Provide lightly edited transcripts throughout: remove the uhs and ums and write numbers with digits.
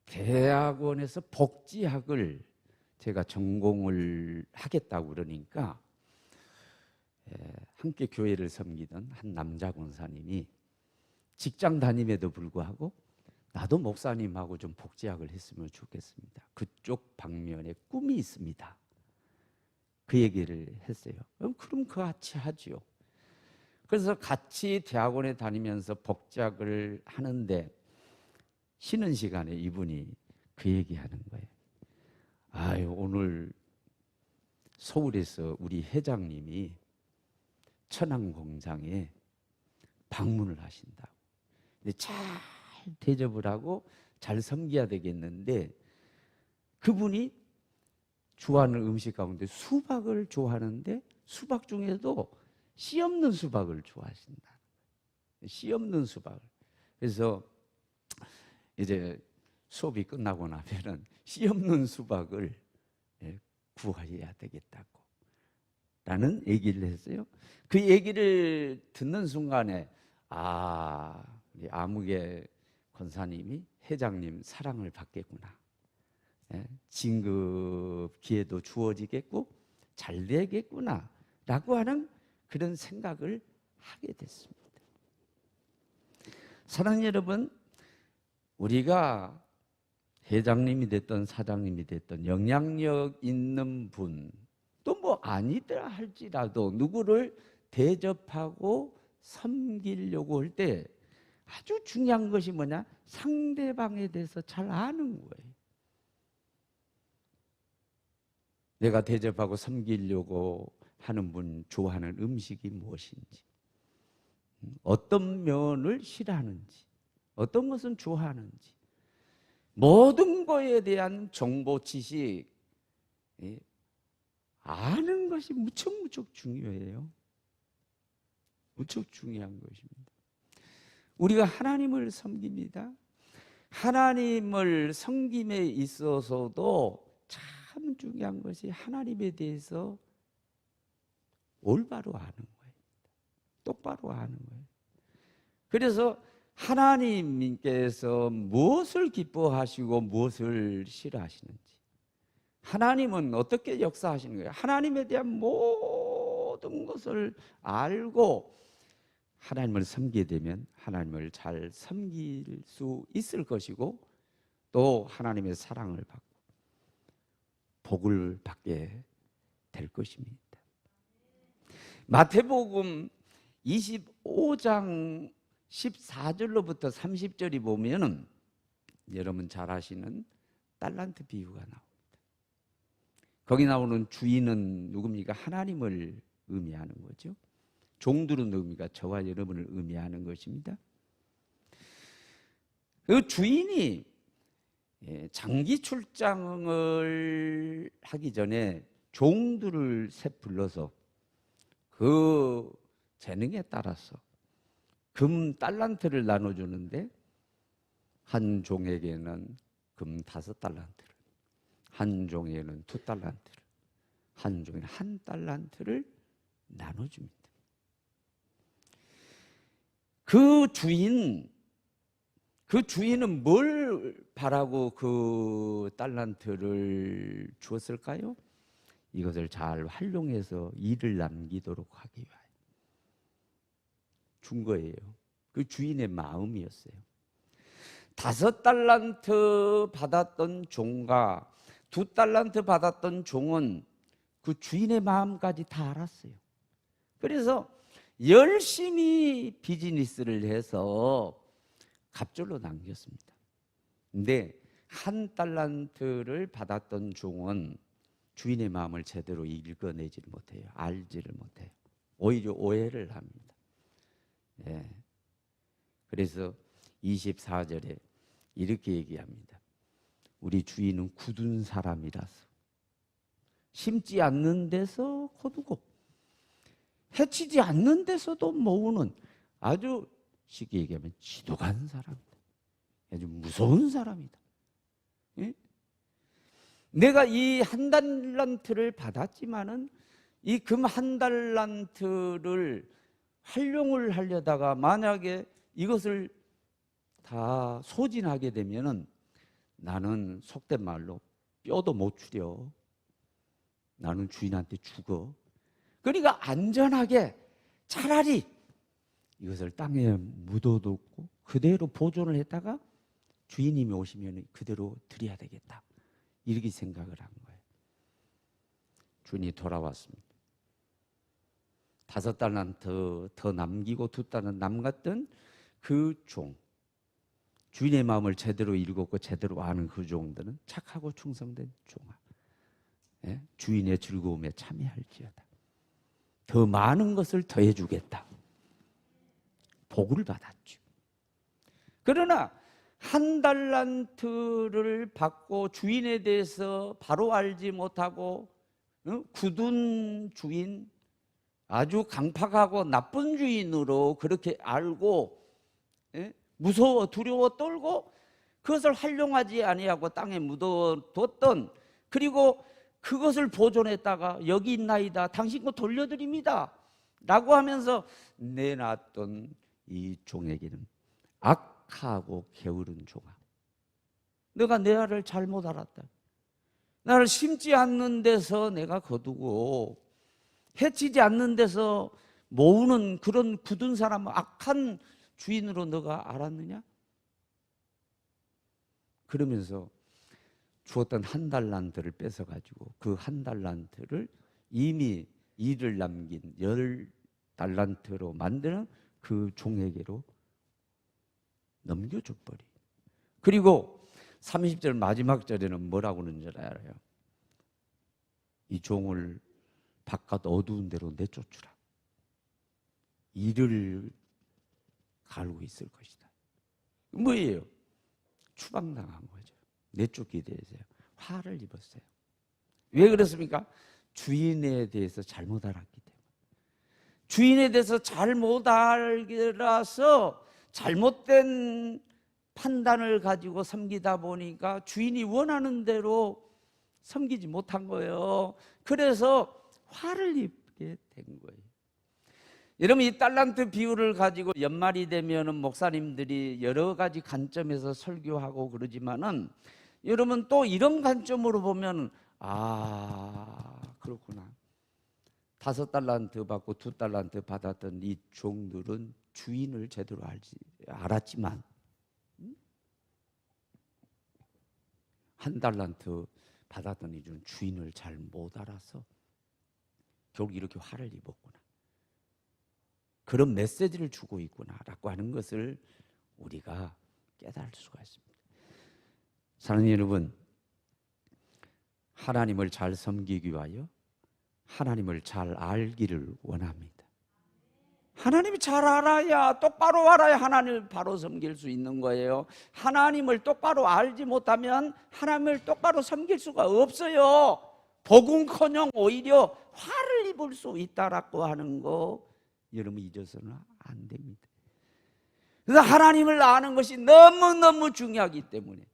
대학원에서 복지학을 제가 전공을 하겠다고 그러니까 함께 교회를 섬기던 한 남자 권사님이 직장 다님에도 불구하고 나도 목사님하고 좀 복지학을 했으면 좋겠습니다. 그쪽 방면에 꿈이 있습니다. 그 얘기를 했어요. 그럼 같이 하지요. 그래서 같이 대학원에 다니면서 복지학을 하는데 쉬는 시간에 이분이 그 얘기하는 거예요. 아유, 오늘 서울에서 우리 회장님이 천안공장에 방문을 하신다고. 근데 잘 대접을 하고 잘 섬겨야 되겠는데 그분이 좋아하는 음식 가운데 수박을 좋아하는데 수박 중에도 씨 없는 수박을 좋아하신다. 씨 없는 수박을. 그래서 이제 수업이 끝나고 나면은 씨 없는 수박을 구해야 되겠다고 라는 얘기를 했어요. 그 얘기를 듣는 순간에 우리 아무개 권사님이 회장님 사랑을 받겠구나. 진급 기회도 주어지겠고 잘 되겠구나 라고 하는 그런 생각을 하게 됐습니다. 사랑하는 여러분, 우리가 회장님이 됐든 사장님이 됐든 영향력 있는 분, 또 뭐 아니더라 할지라도 누구를 대접하고 섬기려고 할 때 아주 중요한 것이 뭐냐? 상대방에 대해서 잘 아는 거예요. 내가 대접하고 섬기려고 하는 분 좋아하는 음식이 무엇인지, 어떤 면을 싫어하는지, 어떤 것은 좋아하는지, 모든 것에 대한 정보 지식 아는 것이 무척 중요해요. 무척 중요한 것입니다. 우리가 하나님을 섬깁니다. 하나님을 섬김에 있어서도 참 중요한 것이 하나님에 대해서 올바로 아는 거예요. 똑바로 아는 거예요. 그래서 하나님께서 무엇을 기뻐하시고 무엇을 싫어하시는지, 하나님은 어떻게 역사하시는 거예요? 하나님에 대한 모든 것을 알고 하나님을 섬기게 되면 하나님을 잘 섬길 수 있을 것이고 또 하나님의 사랑을 받고 복을 받게 될 것입니다. 마태복음 25장 14절로부터 30절이 보면은 여러분 잘 아시는 달란트 비유가 나옵니다. 거기 나오는 주인은 누굽니까? 하나님을 의미하는 거죠. 종들은 누굽니까? 저와 여러분을 의미하는 것입니다. 그 주인이 장기 출장을 하기 전에 종들을 셋 불러서 그 재능에 따라서 금 달란트를 나눠주는데 한 종에게는 금 5달란트를, 한 종에게는 2달란트를, 한 종에게는 1달란트를 나눠줍니다. 그 주인은 뭘 바라고 그 달란트를 주었을까요? 이것을 잘 활용해서 일을 남기도록 하기 위하여 준 거예요. 그 주인의 마음이었어요. 5달란트 받았던 종과 2달란트 받았던 종은 그 주인의 마음까지 다 알았어요. 그래서 열심히 비즈니스를 해서 갑절로 남겼습니다. 근데 1달란트를 받았던 종은 주인의 마음을 제대로 읽어내지를 못해요. 알지를 못해요. 오히려 오해를 합니다. 그래서 24절에 이렇게 얘기합니다. 우리 주인은 굳은 사람이라서 심지 않는 데서 거두고 해치지 않는 데서도 모으는 아주 쉽게 얘기하면 지독한 사람이다. 아주 무서운 사람이다. 내가 이 1달란트를 받았지만은 이 금 1달란트를 활용을 하려다가 만약에 이것을 다 소진하게 되면은 나는 속된 말로 뼈도 못 추려. 나는 주인한테 죽어. 그러니까 안전하게 차라리 이것을 땅에 묻어뒀고 그대로 보존을 했다가 주인님이 오시면 그대로 드려야 되겠다. 이렇게 생각을 한 거예요. 주인이 돌아왔습니다. 5달란트 더 남기고 2달란트 남갔던 그 종, 주인의 마음을 제대로 읽었고 제대로 아는 그 종들은 착하고 충성된 종아, 예? 주인의 즐거움에 참여할지어다. 더 많은 것을 더해주겠다. 복을 받았죠. 그러나 1달란트를 받고 주인에 대해서 바로 알지 못하고 굳은 주인, 아주 강팍하고 나쁜 주인으로 그렇게 알고, 예? 무서워 두려워 떨고 그것을 활용하지 아니하고 땅에 묻어뒀던, 그리고 그것을 보존했다가 여기 있나이다 당신 거 돌려드립니다 라고 하면서 내놨던 이 종에게는 악하고 게으른 종아, 내가 내 알을 잘못 알았다. 나를 심지 않는 데서 내가 거두고 해치지 않는 데서 모으는 그런 굳은 사람, 악한 주인으로 너가 알았느냐? 그러면서 주었던 1달란트를 뺏어가지고 그 1달란트를 이미 일을 남긴 10달란트로 만드는 그 종에게로 넘겨줘 버리. 그리고 30절 마지막 절에는 뭐라고 하는 줄 알아요? 이 종을 바깥 어두운 데로 내쫓으라. 이를 가르고 있을 것이다. 뭐예요? 추방당한 거죠. 내쫓기에 대해서 화를 입었어요. 왜 그렇습니까? 주인에 대해서 잘못 알았기 때문에. 주인에 대해서 잘못 알기라서 잘못된 판단을 가지고 섬기다 보니까 주인이 원하는 대로 섬기지 못한 거예요. 그래서 화를 입게 된 거예요. 여러분, 이 달란트 비유를 가지고 연말이 되면은 목사님들이 여러 가지 관점에서 설교하고 그러지만은, 여러분 또 이런 관점으로 보면 그렇구나. 5달란트 받고 2달란트 받았던 이 종들은 주인을 제대로 알았지만 1달란트 받았던 이 종은 주인을 잘 못 알아서 결국 이렇게 화를 입었구나. 그런 메시지를 주고 있구나라고 하는 것을 우리가 깨달을 수가 있습니다. 사랑하는 여러분, 하나님을 잘 섬기기 위하여 하나님을 잘 알기를 원합니다. 하나님이 잘 알아야, 똑바로 알아야 하나님을 바로 섬길 수 있는 거예요. 하나님을 똑바로 알지 못하면 하나님을 똑바로 섬길 수가 없어요. 복음커녕 오히려 화를 입을 수 있다라고 하는 거 여러분 잊어서는 안 됩니다. 그래서 하나님을 아는 것이 너무너무 중요하기 때문에,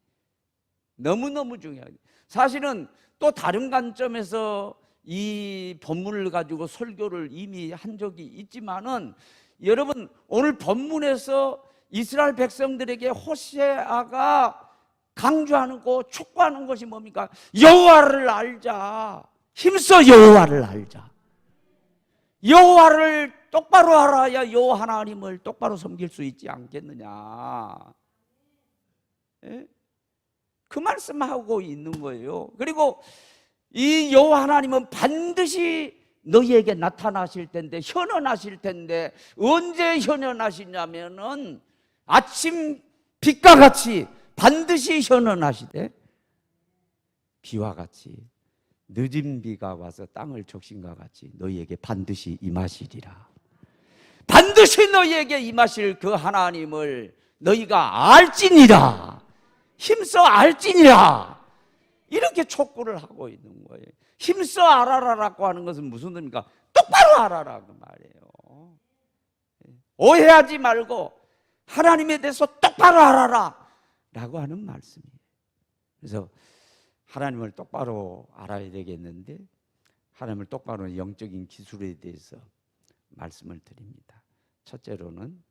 너무너무 중요하기. 사실은 또 다른 관점에서 이 본문을 가지고 설교를 이미 한 적이 있지만은, 여러분 오늘 본문에서 이스라엘 백성들에게 호세아가 강조하는 거, 촉구하는 것이 뭡니까? 여호와를 알자. 힘써 여호와를 알자. 여호와를 똑바로 알아야 여호와 하나님을 똑바로 섬길 수 있지 않겠느냐. 예? 그 말씀하고 있는 거예요. 그리고 이 여호와 하나님은 반드시 너희에게 나타나실 텐데, 현현하실 텐데, 언제 현현하시냐면은 아침 빛과 같이 반드시 현현하시되, 비와 같이 늦은 비가 와서 땅을 적신과 같이 너희에게 반드시 임하시리라. 반드시 너희에게 임하실 그 하나님을 너희가 알지니라. 힘써 알지니라. 이렇게 촉구를 하고 있는 거예요. 힘써 알아라라고 하는 것은 무슨 뜻입니까? 똑바로 알아라 그 말이에요. 오해하지 말고 하나님에 대해서 똑바로 알아라 라고 하는 말씀이에요. 그래서 하나님을 똑바로 알아야 되겠는데, 하나님을 똑바로 영적인 기술에 대해서 말씀을 드립니다. 첫째로는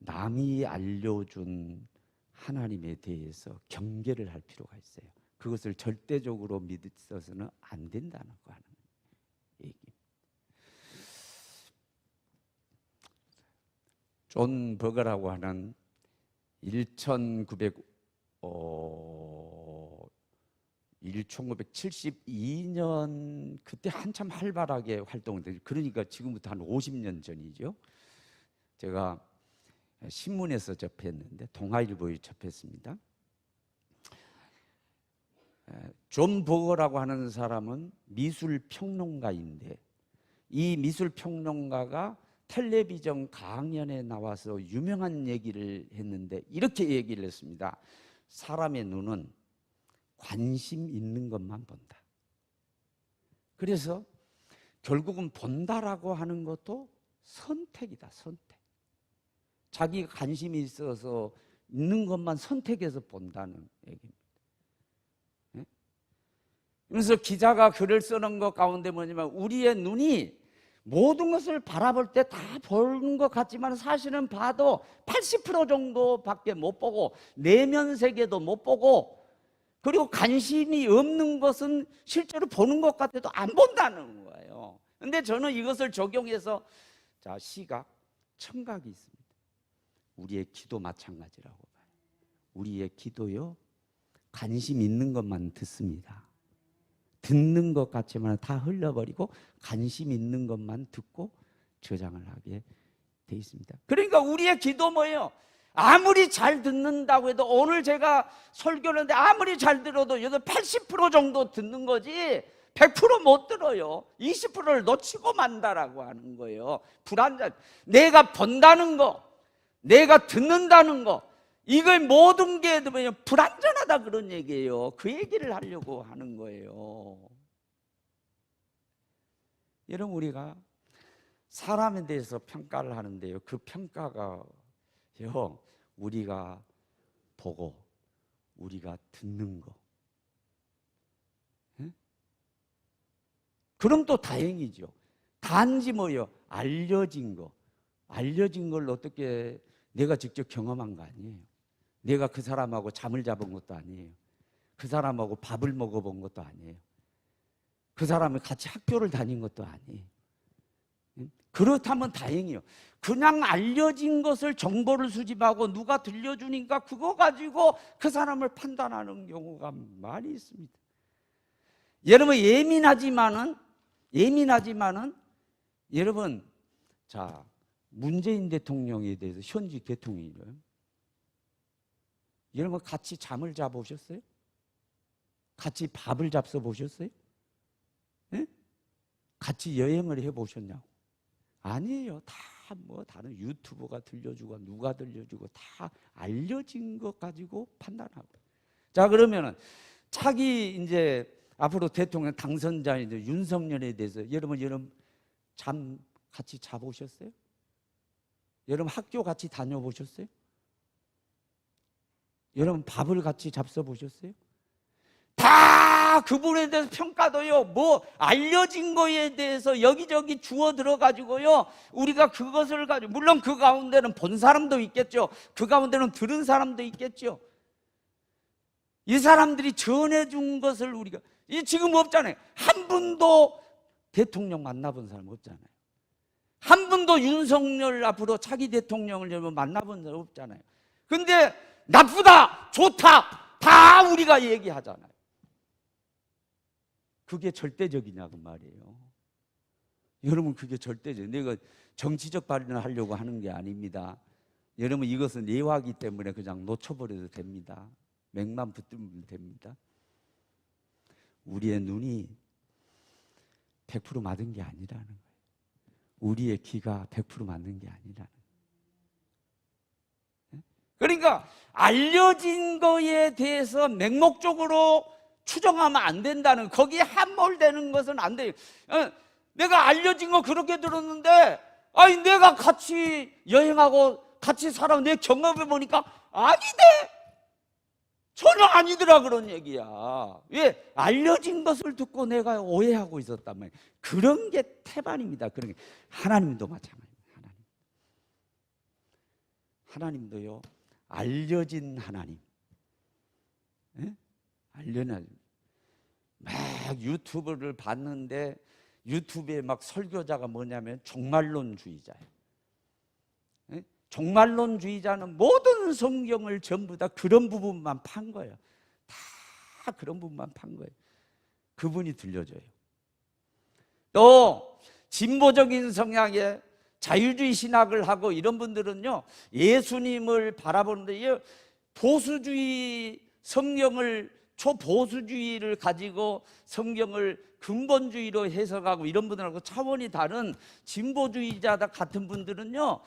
남이 알려준 하나님에 대해서 경계를 할 필요가 있어요. 그것을 절대적으로 믿어서는 안 된다는 거 하는 얘기입니다. 존 버거라고 하는 1972년 그때 한참 활발하게 활동을 했어요. 그러니까 지금부터 한 50년 전이죠. 제가 신문에서 접했는데 동아일보에 접했습니다. 존 버거라고 하는 사람은 미술평론가인데 이 미술평론가가 텔레비전 강연에 나와서 유명한 얘기를 했는데 이렇게 얘기를 했습니다. 사람의 눈은 관심 있는 것만 본다. 그래서 결국은 본다라고 하는 것도 선택이다. 선택. 자기가 관심이 있어서 있는 것만 선택해서 본다는 얘기입니다. 그래서 기자가 글을 쓰는 것 가운데 뭐냐면 우리의 눈이 모든 것을 바라볼 때 다 보는 것 같지만 사실은 봐도 80% 정도밖에 못 보고 내면 세계도 못 보고 그리고 관심이 없는 것은 실제로 보는 것 같아도 안 본다는 거예요. 그런데 저는 이것을 적용해서 자, 시각, 청각이 있습니다. 우리의 기도 마찬가지라고 봐요. 우리의 기도요, 관심 있는 것만 듣습니다. 듣는 것 같지만 다 흘려버리고 관심 있는 것만 듣고 저장을 하게 돼 있습니다. 그러니까 우리의 기도 뭐예요? 아무리 잘 듣는다고 해도 오늘 제가 설교를 하는데 아무리 잘 들어도 여기 80% 정도 듣는 거지 100% 못 들어요. 20%를 놓치고 만다라고 하는 거예요. 불안전. 내가 본다는 거, 내가 듣는다는 거, 이걸 모든 게 불완전하다 그런 얘기예요. 그 얘기를 하려고 하는 거예요. 여러분, 우리가 사람에 대해서 평가를 하는데요, 그 평가가요, 우리가 보고 우리가 듣는 거, 그럼 또 다행이죠. 단지 뭐요? 알려진 거. 알려진 걸 어떻게 내가 직접 경험한 거 아니에요. 내가 그 사람하고 잠을 잡은 것도 아니에요. 그 사람하고 밥을 먹어본 것도 아니에요. 그 사람이 같이 학교를 다닌 것도 아니에요. 그렇다면 다행이에요. 그냥 알려진 것을 정보를 수집하고 누가 들려주니까 그거 가지고 그 사람을 판단하는 경우가 많이 있습니다. 여러분, 예민하지만은 여러분, 자, 문재인 대통령에 대해서 현직 대통령이에요. 여러분, 같이 잠을 자보셨어요? 같이 밥을 잡숴 보셨어요? 네? 같이 여행을 해보셨냐고? 아니에요. 다 뭐 다른 유튜버가 들려주고 누가 들려주고 다 알려진 것 가지고 판단하고. 자, 그러면은 차기 이제 앞으로 대통령 당선자인 윤석열에 대해서 여러분 잠 같이 자보셨어요? 여러분 학교 같이 다녀보셨어요? 여러분 밥을 같이 잡숴 보셨어요? 다 그분에 대해서 평가도요, 뭐 알려진 거에 대해서 여기저기 주워 들어가지고요, 우리가 그것을 가지고, 물론 그 가운데는 본 사람도 있겠죠. 그 가운데는 들은 사람도 있겠죠. 이 사람들이 전해준 것을 우리가 지금 없잖아요. 한 분도 대통령 만나본 사람 없잖아요. 한 분도 윤석열 앞으로 차기 대통령을 만나본 사람 없잖아요. 근데 나쁘다, 좋다 다 우리가 얘기하잖아요. 그게 절대적이냐 그 말이에요. 여러분, 그게 절대적. 내가 정치적 발언을 하려고 하는 게 아닙니다. 여러분, 이것은 예화이기 때문에 그냥 놓쳐버려도 됩니다. 맥만 붙들면 됩니다. 우리의 눈이 100% 맞은 게 아니라는 거예요. 우리의 귀가 100% 맞는 게 아니라는 거예요. 그러니까 알려진 거에 대해서 맹목적으로 추정하면 안 된다는, 거기에 함몰되는 것은 안 돼요. 내가 알려진 거 그렇게 들었는데, 아니 내가 같이 여행하고 같이 살아 내 경험해 보니까 아니대, 전혀 아니더라 그런 얘기야. 왜? 알려진 것을 듣고 내가 오해하고 있었단 말이에요. 그런 게 태반입니다. 그런 게 하나님도 마찬가지입니다. 하나님도요, 알려진 하나님. 예? 알려진. 막 유튜브를 봤는데 유튜브에 막 설교자가 뭐냐면 종말론주의자예요. 예? 종말론주의자는 모든 성경을 전부 다 그런 부분만 판 거예요. 다 그런 부분만 판 거예요. 그분이 들려줘요. 또 진보적인 성향의 자유주의 신학을 하고 이런 분들은요, 예수님을 바라보는데 보수주의 성경을, 초보수주의를 가지고 성경을 근본주의로 해석하고 이런 분들하고 차원이 다른 진보주의자 같은 분들은요,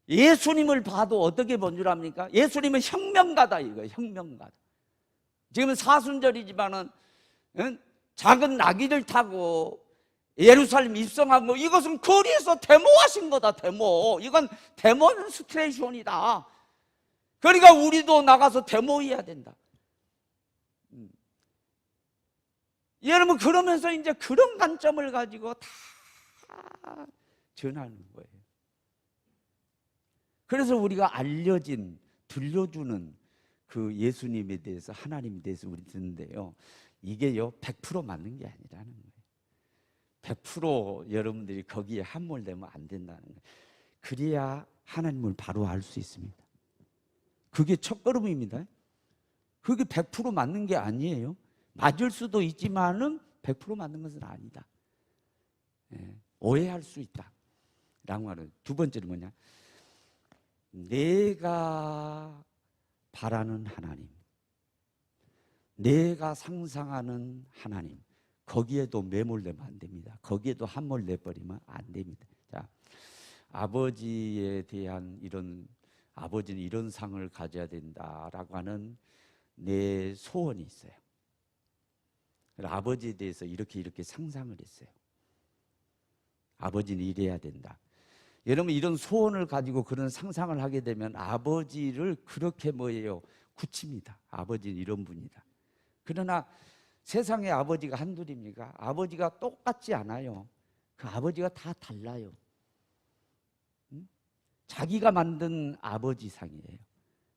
예수님을 봐도 어떻게 본 줄 압니까? 예수님은 혁명가다 이거예요. 혁명가다. 지금은 사순절이지만은 작은 나귀를 타고 예루살렘 입성하고, 이것은 거리에서 데모하신 거다. 데모. 이건 데몬스트레이션이다. 그러니까 우리도 나가서 데모해야 된다. 여러분, 그러면서 이제 그런 관점을 가지고 다 전하는 거예요. 그래서 우리가 알려진, 들려주는 그 예수님에 대해서, 하나님에 대해서 우리 듣는데요, 이게요 100% 맞는 게 아니라는 거예요. 100% 여러분들이 거기에 함몰되면 안 된다는 거예요. 그래야 하나님을 바로 알 수 있습니다. 그게 첫걸음입니다. 그게 100% 맞는 게 아니에요. 맞을 수도 있지만은 100% 맞는 것은 아니다. 오해할 수 있다 라고 하는. 두 번째는 뭐냐, 내가 바라는 하나님, 내가 상상하는 하나님, 거기에도 매몰되면 안 됩니다. 거기에도 함몰돼버리면 안 됩니다. 자, 아버지에 대한 이런, 아버지는 이런 상을 가져야 된다라고 하는 내 소원이 있어요. 아버지에 대해서 이렇게 상상을 했어요. 아버지는 이래야 된다. 여러분, 이런 소원을 가지고 그런 상상을 하게 되면 아버지를 그렇게 뭐예요? 굳힙니다. 아버지는 이런 분이다. 그러나 세상에 아버지가 한둘입니까? 아버지가 똑같지 않아요. 그 아버지가 다 달라요. 자기가 만든 아버지 상이에요.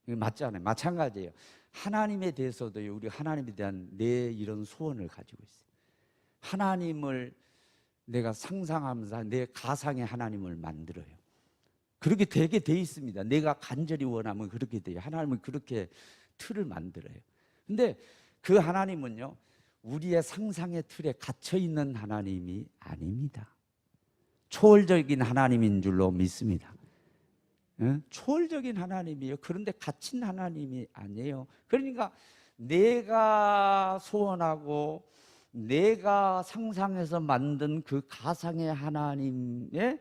맞지 않아요? 마찬가지예요. 하나님에 대해서도요, 우리 하나님에 대한 내 이런 소원을 가지고 있어요. 하나님을 내가 상상하면서 내 가상의 하나님을 만들어요. 그렇게 되게 돼 있습니다. 내가 간절히 원하면 그렇게 돼요. 하나님은 그렇게 틀을 만들어요. 근데 그 하나님은요, 우리의 상상의 틀에 갇혀 있는 하나님이 아닙니다. 초월적인 하나님인 줄로 믿습니다. 초월적인 하나님이에요. 그런데 갇힌 하나님이 아니에요. 그러니까 내가 소원하고 내가 상상해서 만든 그 가상의 하나님에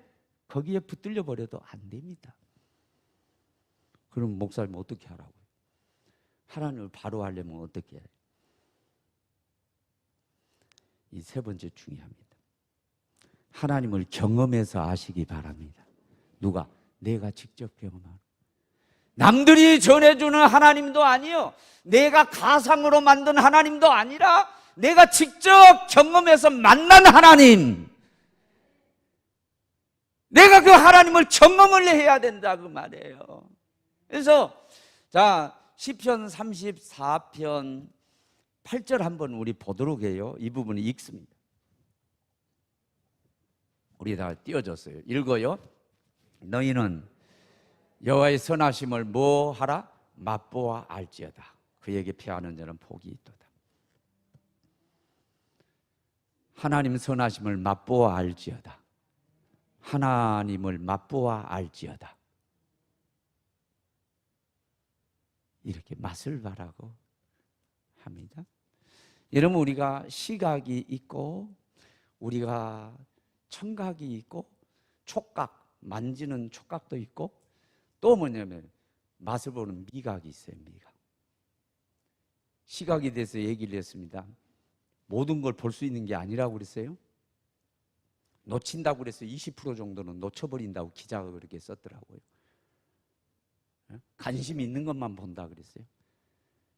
거기에 붙들려 버려도 안 됩니다. 그럼 목사님 어떻게 하라고요? 하나님을 바로 하려면 어떻게 해요? 이 세 번째 중요합니다. 하나님을 경험해서 아시기 바랍니다. 누가? 내가 직접 경험하는. 남들이 전해주는 하나님도 아니요, 내가 가상으로 만든 하나님도 아니라 내가 직접 경험해서 만난 하나님, 내가 그 하나님을 경험을 해야 된다 그 말이에요. 그래서 자, 시편 34편 8절 한번 우리 보도록 해요. 이 부분이 읽습니다. 우리 다 띄워줬어요. 읽어요. 너희는 여호와의 선하심을 뭐 하라? 맛보아 알지어다. 그에게 피하는 자는 복이 있도다. 하나님 선하심을 맛보아 알지어다. 하나님을 맛보아 알지어다. 이렇게 맛을 봐라고 합니다. 여러분, 우리가 시각이 있고 우리가 청각이 있고 촉각, 만지는 촉각도 있고 또 뭐냐면 맛을 보는 미각이 있어요. 미각. 시각에 대해서 얘기를 했습니다. 모든 걸 볼 수 있는 게 아니라고 그랬어요. 놓친다고 그랬어요. 20% 정도는 놓쳐버린다고 기자가 그렇게 썼더라고요. 관심 있는 것만 본다 그랬어요.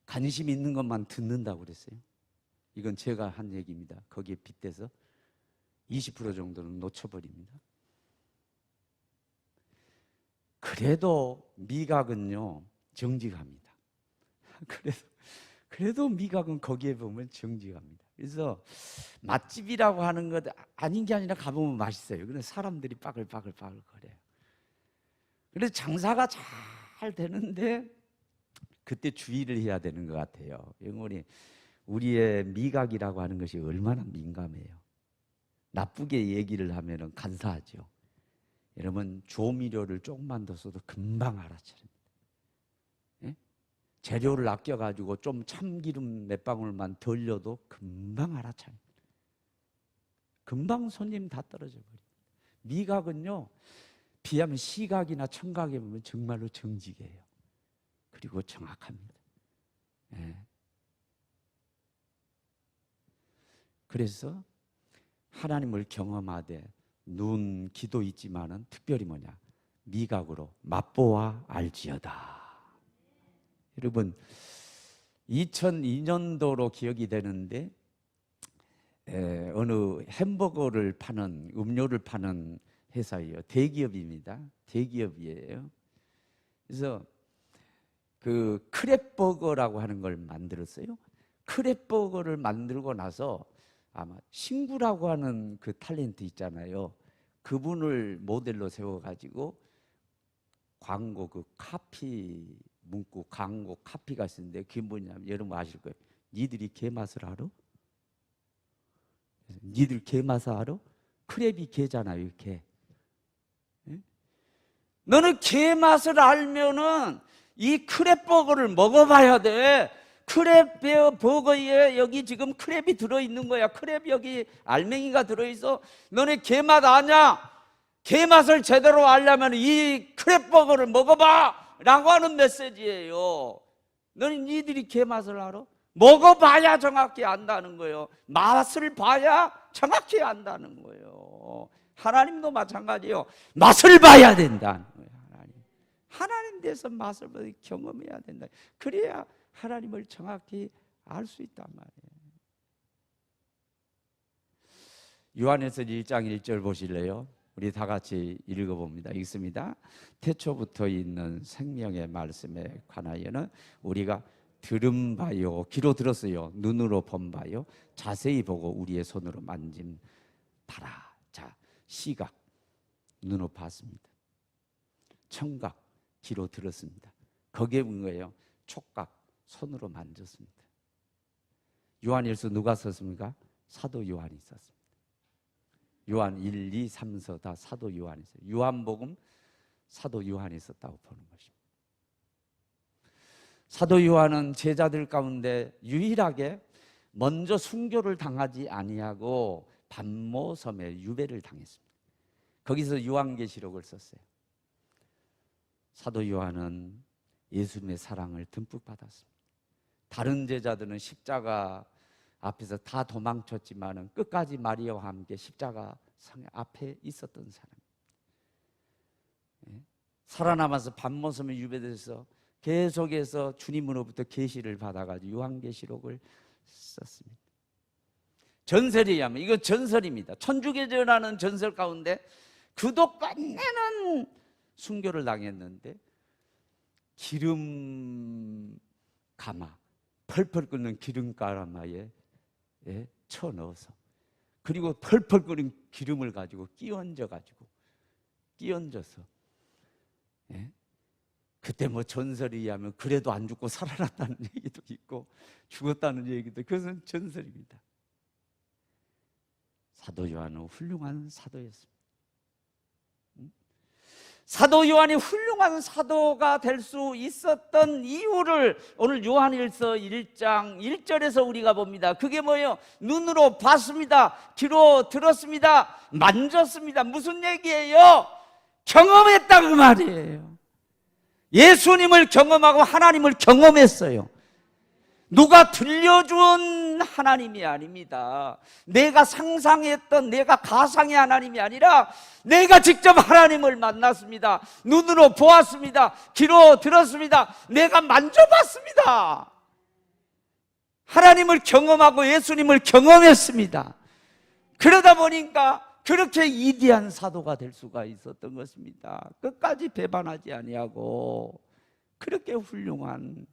관심 있는 것만 듣는다고 그랬어요. 이건 제가 한 얘기입니다. 거기에 빗대서 20% 정도는 놓쳐버립니다. 그래도 미각은요 정직합니다. 그래도 미각은 거기에 보면 정직합니다. 그래서 맛집이라고 하는 것 아닌 게 아니라 가보면 맛있어요. 그런데 사람들이 빠글빠글 거려요. 그래서 장사가 잘 되는데 그때 주의를 해야 되는 것 같아요. 우리의 미각이라고 하는 것이 얼마나 민감해요. 나쁘게 얘기를 하면 간사하죠. 여러분 조미료를 조금만 더 써도 금방 알아차립니다. 예? 재료를 아껴가지고 좀 참기름 몇 방울만 덜 넣어도 금방 알아차립니다. 금방 손님 다 떨어져 버려요. 미각은요 비하면 시각이나 청각에 보면 정말로 정직해요. 그리고 정확합니다. 예. 그래서 하나님을 경험하되 눈, 귀도 있지만은 특별히 뭐냐? 미각으로 맛보아 알지어다. 여러분 2002년도로 기억이 되는데 어느 햄버거를 파는 음료를 파는 회사예요. 대기업입니다. 대기업이에요. 그래서 그 크랩버거라고 하는 걸 만들었어요. 크랩버거를 만들고 나서 아마 신구라고 하는 그 탤런트 있잖아요. 그분을 모델로 세워가지고 광고 그 카피 문구 광고 카피가 있었는데 그게 뭐냐면 여러분 아실 거예요. 니들이 게 맛을 알아? 니들 게 맛을 알아? 크랩이 게잖아요. 이렇게. 너는 게 맛을 알면은 이 크랩버거를 먹어봐야 돼. 크랩버거에 여기 지금 크랩이 들어있는 거야. 크랩 여기 알맹이가 들어있어. 너네 게 맛 아냐? 게 맛을 제대로 알려면 이 크랩버거를 먹어봐 라고 하는 메시지예요. 너는 니들이 게 맛을 알아? 먹어봐야 정확히 안다는 거예요. 맛을 봐야 정확히 안다는 거예요. 하나님도 마찬가지예요. 맛을 봐야 된다는 거예요. 하나님 대해서 맛을 경험해야 된다. 그래야 하나님을 정확히 알 수 있단 말이에요. 요한에서 1장 1절 보실래요? 우리 다 같이 읽어봅니다. 읽습니다. 태초부터 있는 생명의 말씀에 관하여는 우리가 들은 바요, 귀로 들었어요, 눈으로 본 바요, 자세히 보고 우리의 손으로 만진 바라. 자, 시각, 눈으로 봤습니다. 청각, 귀로 들었습니다. 거기에 본 거예요. 촉각, 손으로 만졌습니다. 요한일서 누가 썼습니까? 사도 요한이 썼습니다. 요한 1, 2, 3서 다 사도 요한이 썼어요. 요한복음 사도 요한이 썼다고 보는 것입니다. 사도 요한은 제자들 가운데 유일하게 먼저 순교를 당하지 아니하고 반모섬에 유배를 당했습니다. 거기서 요한계시록을 썼어요. 사도 요한은 예수님의 사랑을 듬뿍 받았습니다. 다른 제자들은 십자가 앞에서 다 도망쳤지만은 끝까지 마리아와 함께 십자가 상 앞에 있었던 사람입니다. 살아남아서 반모섬에 유배돼서 계속해서 주님으로부터 계시를 받아가지고 요한계시록을 썼습니다. 전설에 의하면, 이거 전설입니다. 천주교라는 전설 가운데 그도 끝내는 순교를 당했는데 기름 가마, 펄펄 끓는 기름 가마에 쳐 넣어서, 그리고 펄펄 끓는 기름을 가지고 끼얹어서 그때 뭐 전설에 의하면 그래도 안 죽고 살아났다는 얘기도 있고 죽었다는 얘기도, 그것은 전설입니다. 사도 요한은 훌륭한 사도였습니다. 사도 요한이 훌륭한 사도가 될 수 있었던 이유를 오늘 요한일서 1장 1절에서 우리가 봅니다. 그게 뭐예요? 눈으로 봤습니다. 귀로 들었습니다. 만졌습니다. 무슨 얘기예요? 경험했다 그 말이에요. 예수님을 경험하고 하나님을 경험했어요. 누가 들려준 하나님이 아닙니다. 내가 상상했던, 내가 가상의 하나님이 아니라 내가 직접 하나님을 만났습니다. 눈으로 보았습니다. 귀로 들었습니다. 내가 만져봤습니다. 하나님을 경험하고 예수님을 경험했습니다. 그러다 보니까 그렇게 위대한 사도가 될 수가 있었던 것입니다. 끝까지 배반하지 아니하고 그렇게 훌륭한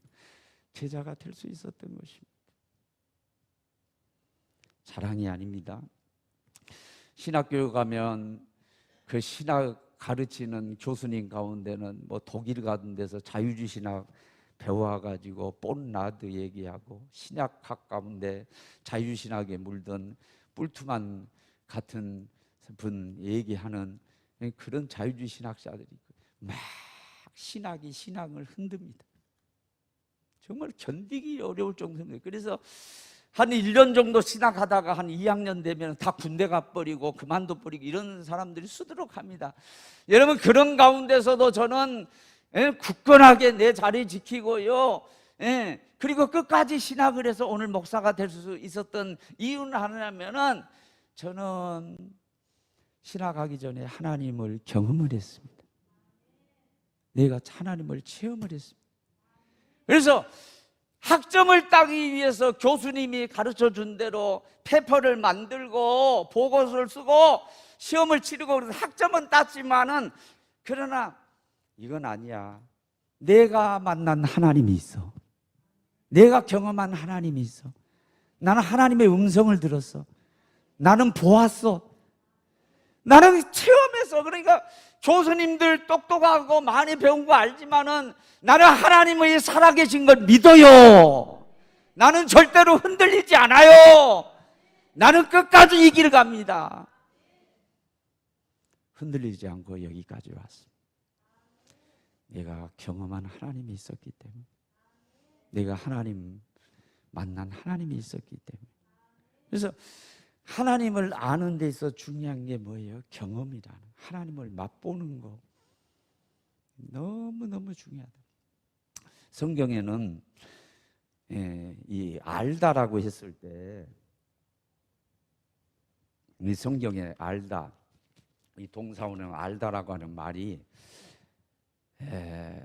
제자가 될 수 있었던 것입니다. 자랑이 아닙니다. 신학교에 가면 그 신학 가르치는 교수님 가운데는 뭐 독일 같은 데서 자유주의 신학 배워가지고 본라드 얘기하고, 신약학 가운데 자유주의 신학에 물든 뿔트만 같은 분 얘기하는 그런 자유주의 신학자들이 막 신학이 신앙을 흔듭니다. 정말 견디기 어려울 정도입니다. 그래서 한 1년 정도 신학하다가 한 2학년 되면 다 군대 가버리고 그만둬 버리고 이런 사람들이 수두룩합니다. 여러분, 그런 가운데서도 저는 굳건하게 내 자리 지키고요, 그리고 끝까지 신학을 해서 오늘 목사가 될 수 있었던 이유는 하나냐면은, 저는 신학하기 전에 하나님을 경험을 했습니다. 내가 하나님을 체험을 했습니다. 그래서 학점을 따기 위해서 교수님이 가르쳐 준 대로 페퍼를 만들고 보고서를 쓰고 시험을 치르고 그래서 학점은 땄지만은, 그러나 이건 아니야. 내가 만난 하나님이 있어. 내가 경험한 하나님이 있어. 나는 하나님의 음성을 들었어. 나는 보았어. 나는 체험해서. 그러니까 교수님들 똑똑하고 많이 배운 거 알지만은 나는 하나님의 살아계신 걸 믿어요. 나는 절대로 흔들리지 않아요. 나는 끝까지 이 길을 갑니다. 흔들리지 않고 여기까지 왔습니다. 내가 경험한 하나님이 있었기 때문에, 내가 하나님 만난 하나님이 있었기 때문에. 그래서 하나님을 아는 데 있어 중요한 게 뭐예요? 경험이라는, 하나님을 맛보는 거 너무너무 중요하다. 성경에는 이 알다라고 했을 때, 이 성경에 알다, 이 동사원은 알다라고 하는 말이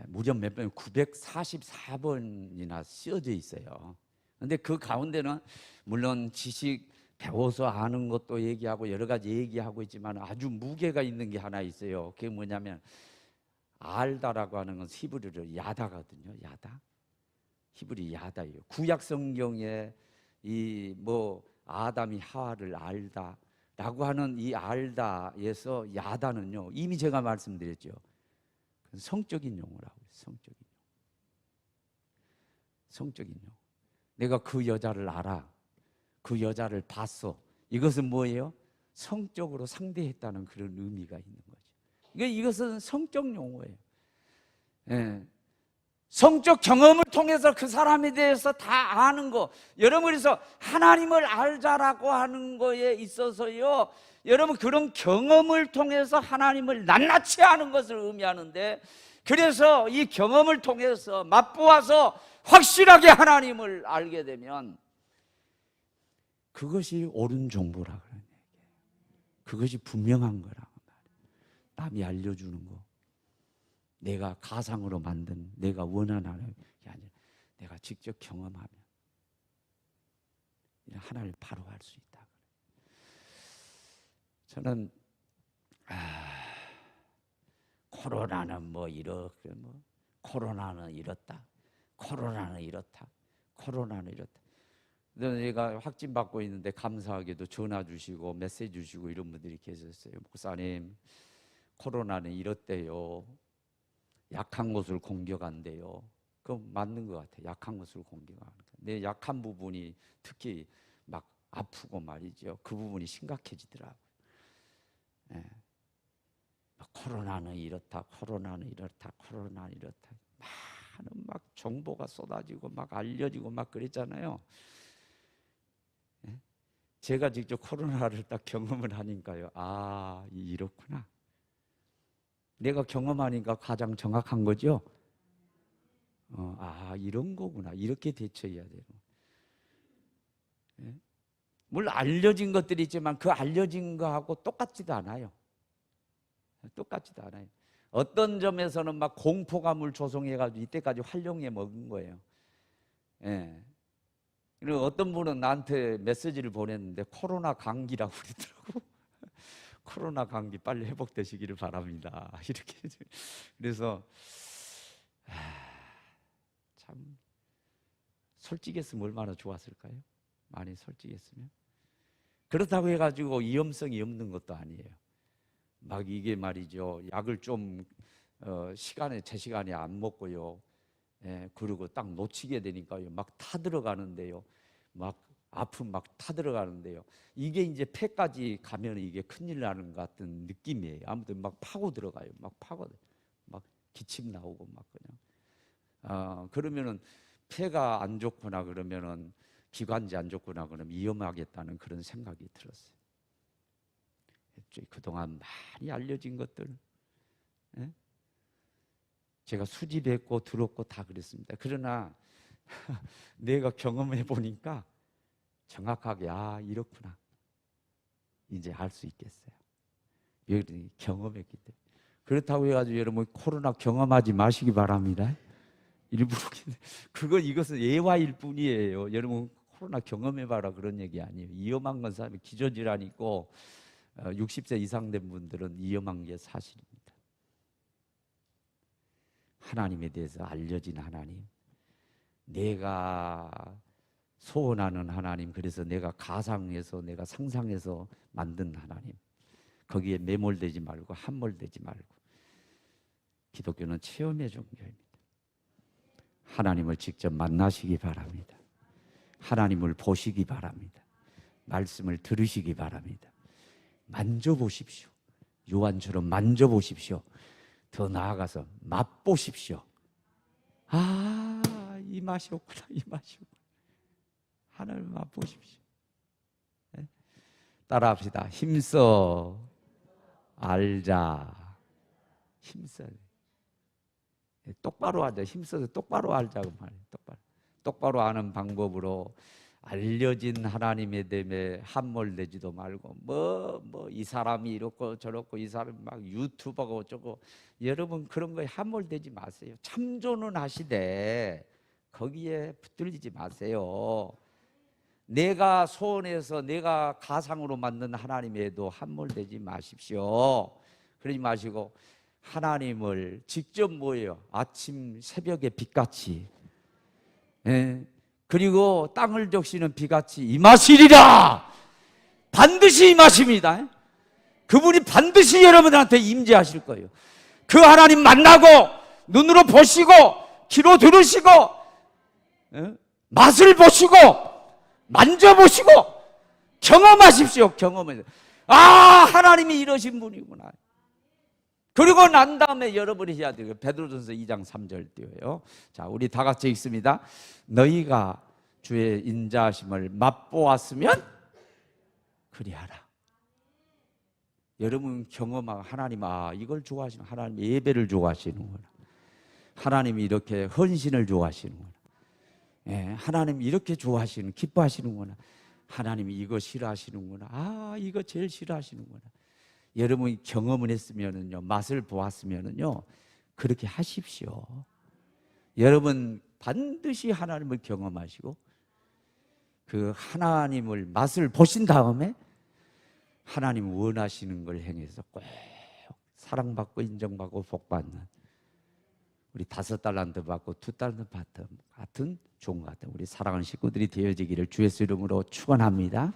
무려 몇 번, 944번이나 쓰여져 있어요. 그런데 그 가운데는 물론 지식 배워서 아는 것도 얘기하고 여러 가지 얘기하고 있지만 아주 무게가 있는 게 하나 있어요. 그게 뭐냐면, 알다라고 하는 건 히브리어로 야다거든요. 야다. 히브리 야다예요. 구약 성경에 이 뭐 아담이 하와를 알다라고 하는 이 알다에서 야다는요, 이미 제가 말씀드렸죠. 성적인 용어라고 해요. 성적인 용어. 내가 그 여자를 알아. 그 여자를 봤어. 이것은 뭐예요? 성적으로 상대했다는 그런 의미가 있는 거죠. 그러니까 이것은 성적 용어예요. 성적 경험을 통해서 그 사람에 대해서 다 아는 거. 여러분, 그래서 하나님을 알자라고 하는 거에 있어서요, 여러분, 그런 경험을 통해서 하나님을 낱낱이 아는 것을 의미하는데, 그래서 이 경험을 통해서 맛보아서 확실하게 하나님을 알게 되면 그것이 옳은 정보라 그러는 얘기예요. 그것이 분명한 거라고 말해요. 남이 알려주는 거, 내가 가상으로 만든, 내가 원하는 게 아니라 내가 직접 경험하면 하나님을 바로 알 수 있다. 저는 코로나는 뭐 이렇게, 뭐 코로나는 이렇다, 코로나는 이렇다, 코로나는 이렇다. 제가 확진 받고 있는데 감사하게도 전화 주시고 메시지 주시고 이런 분들이 계셨어요. 목사님, 코로나는 이렇대요. 약한 것을 공격한대요. 그거 맞는 것 같아요. 약한 것을 공격하는 거. 내 약한 부분이 특히 막 아프고 말이죠. 그 부분이 심각해지더라고요. 코로나는 이렇다, 코로나는 이렇다, 코로나는 이렇다. 많은 막 정보가 쏟아지고 막 알려지고 막 그랬잖아요. 제가 직접 코로나를 딱 경험을 하니까요, 아, 이렇구나. 내가 경험하니까 가장 정확한 거죠. 아, 이런 거구나. 이렇게 대처해야 되는. 물론 알려진 것들이 있지만 그 알려진 거하고 똑같지도 않아요. 똑같지도 않아요. 어떤 점에서는 막 공포감을 조성해가지고 이때까지 활용해 먹은 거예요. 그리고 어떤 분은 나한테 메시지를 보냈는데 코로나 감기라고 그러더라고. 코로나 감기 빨리 회복되시기를 바랍니다. 이렇게. 그래서 참 솔직했으면 얼마나 좋았을까요? 많이 솔직했으면. 그렇다고 해가지고 위험성이 없는 것도 아니에요. 막 이게 말이죠, 약을 좀 제 시간에 안 먹고요, 그리고 딱 놓치게 되니까요, 막 타들어가는데요, 막 아픔 막 타들어가는데요, 이게 이제 폐까지 가면 이게 큰일 나는 것 같은 느낌이에요. 아무튼 막 파고 들어가요. 막 기침 나오고 막 그냥. 그러면은 폐가 안 좋거나 그러면은 기관지 안 좋거나 그러면 위험하겠다는 그런 생각이 들었어요. 그동안 많이 알려진 것들, 제가 수집했고 들었고 다 그랬습니다. 그러나 내가 경험해 보니까 정확하게 이렇구나 이제 알 수 있겠어요. 여러분이 경험했기 때문에. 그렇다고 해가지고 여러분 코로나 경험하지 마시기 바랍니다. 일부러. 이것은 예화일 뿐이에요. 여러분 코로나 경험해봐라 그런 얘기 아니에요. 위험한 건 사람이 기저질환 있고 60세 이상 된 분들은 위험한 게 사실입니다. 하나님에 대해서 알려진 하나님, 내가 소원하는 하나님, 그래서 내가 가상해서 내가 상상해서 만든 하나님, 거기에 매몰되지 말고 함몰되지 말고. 기독교는 체험의 종교입니다. 하나님을 직접 만나시기 바랍니다. 하나님을 보시기 바랍니다. 말씀을 들으시기 바랍니다. 만져보십시오. 요한처럼 만져보십시오. 더 나아가서 맛보십시오. 이 맛이 없구나, 이 맛이 없구나. 하나님을 맛보십시오. 따라합시다. 힘써 알자. 힘써. 똑바로 하자. 힘써서 똑바로 알자고 말이에요. 똑바로 아는 방법으로 알려진 하나님에 대해 함몰되지도 말고 이 사람이 이렇고 저렇고 이 사람이 막 유튜버고 어쩌고, 여러분 그런 거에 함몰되지 마세요. 참조는 하시되 거기에 붙들리지 마세요. 내가 소원해서 내가 가상으로 만든 하나님에도 함몰되지 마십시오. 그러지 마시고 하나님을 직접 뭐예요? 아침 새벽에 빛같이, 그리고 땅을 적시는 비같이 임하시리라. 반드시 임하십니다. 그분이 반드시 여러분들한테 임재하실 거예요. 그 하나님 만나고 눈으로 보시고 귀로 들으시고 맛을 보시고 만져보시고 경험하십시오. 경험을. 하나님이 이러신 분이구나. 그리고 난 다음에 여러분이 해야 돼요. 베드로전서 2장 3절 띄워요. 자, 우리 다 같이 읽습니다. 너희가 주의 인자하심을 맛보았으면 그리하라. 여러분 경험하고 하나님, 이걸 좋아하시는, 하나님 예배를 좋아하시는구나. 하나님이 이렇게 헌신을 좋아하시는구나. 하나님이 이렇게 좋아하시는, 기뻐하시는구나. 하나님이 이거 싫어하시는구나. 이거 제일 싫어하시는구나. 여러분이 경험을 했으면은요, 맛을 보았으면은요, 그렇게 하십시오. 여러분 반드시 하나님을 경험하시고 그 하나님을 맛을 보신 다음에 하나님 원하시는 걸 행해서 꼭 사랑받고 인정받고 복받는, 우리 5달란트 받고 2달란트 받은 같은 종과 같은 우리 사랑하는 식구들이 되어지기를 주의 이름으로 축원합니다.